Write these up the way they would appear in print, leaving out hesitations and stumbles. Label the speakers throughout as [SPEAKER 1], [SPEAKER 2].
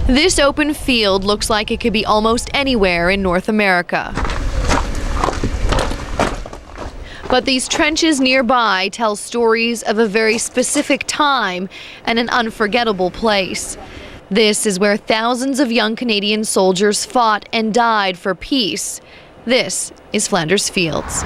[SPEAKER 1] This open field looks like it could be almost anywhere in North America. But these trenches nearby tell stories of a very specific time and an unforgettable place. This is where thousands of young Canadian soldiers fought and died for peace. This is Flanders Fields.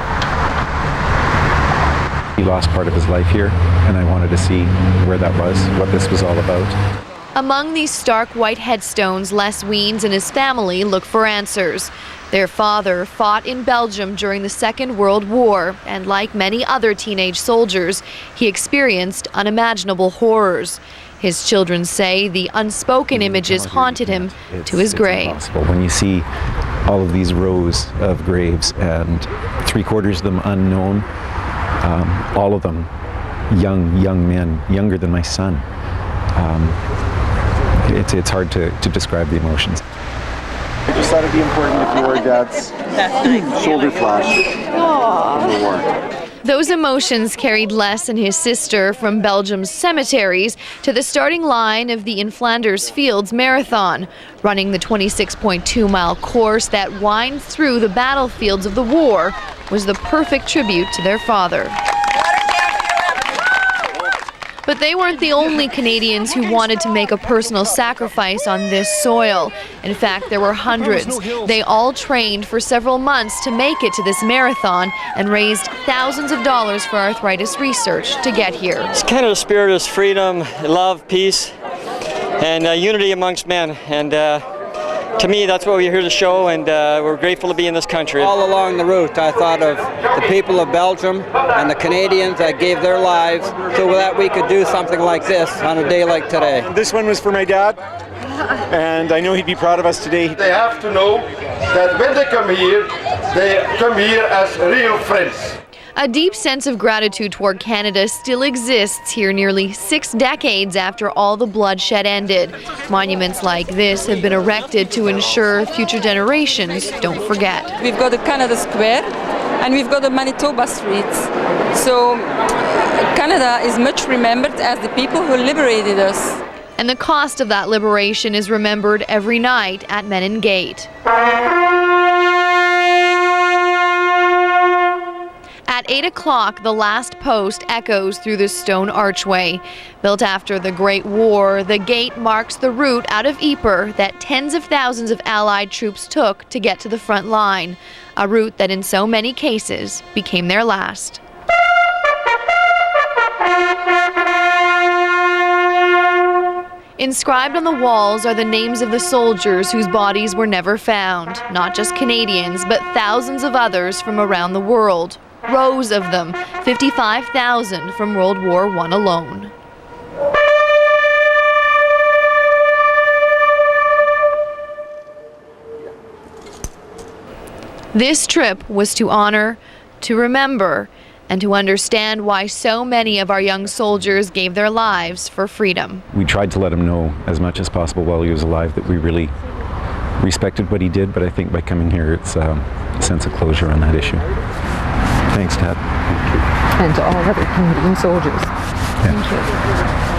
[SPEAKER 2] He lost part of his life here, and I wanted to see where that was, what this was all about.
[SPEAKER 1] Among these stark white headstones, Les Wiens and his family look for answers. Their father fought in Belgium during the Second World War, and like many other teenage soldiers, he experienced unimaginable horrors. His children say the unspoken images haunted him to his grave.
[SPEAKER 2] When you see all of these rows of graves and 3/4 of them unknown, all of them young men, younger than my son. It's hard to describe the emotions.
[SPEAKER 3] I just thought it'd be important if you wore Dad's shoulder flash in the war.
[SPEAKER 1] Those emotions carried Les and his sister from Belgium's cemeteries to the starting line of the In Flanders Fields Marathon, running the 26.2-mile course that winds through the battlefields of the war was the perfect tribute to their father. But they weren't the only Canadians who wanted to make a personal sacrifice on this soil. In fact, there were hundreds. They all trained for several months to make it to this marathon and raised thousands of dollars for arthritis research to get here.
[SPEAKER 4] It's kind of the spirit is freedom, love, peace, and unity amongst men. And to me, that's what we're here to show, and we're grateful to be in this country.
[SPEAKER 5] All along the route, I thought of the people of Belgium and the Canadians that gave their lives so that we could do something like this on a day like today.
[SPEAKER 3] This one was for my dad, and I know he'd be proud of us today.
[SPEAKER 6] They have to know that when they come here as real friends.
[SPEAKER 1] A deep sense of gratitude toward Canada still exists here nearly 6 decades after all the bloodshed ended. Monuments like this have been erected to ensure future generations don't forget.
[SPEAKER 7] We've got the Canada Square and we've got the Manitoba streets. So Canada is much remembered as the people who liberated us.
[SPEAKER 1] And the cost of that liberation is remembered every night at Menin Gate. At 8 o'clock, the last post echoes through the stone archway. Built after the Great War, the gate marks the route out of Ypres that tens of thousands of Allied troops took to get to the front line, a route that in so many cases became their last. Inscribed on the walls are the names of the soldiers whose bodies were never found, not just Canadians, but thousands of others from around the world. Rows of them, 55,000 from World War I alone. This trip was to honor, to remember, and to understand why so many of our young soldiers gave their lives for freedom.
[SPEAKER 2] We tried to let him know as much as possible while he was alive that we really respected what he did, but I think by coming here it's a sense of closure on that issue. Thanks, Dad.
[SPEAKER 8] And to all other Canadian soldiers.
[SPEAKER 2] Yeah.
[SPEAKER 8] Thank you.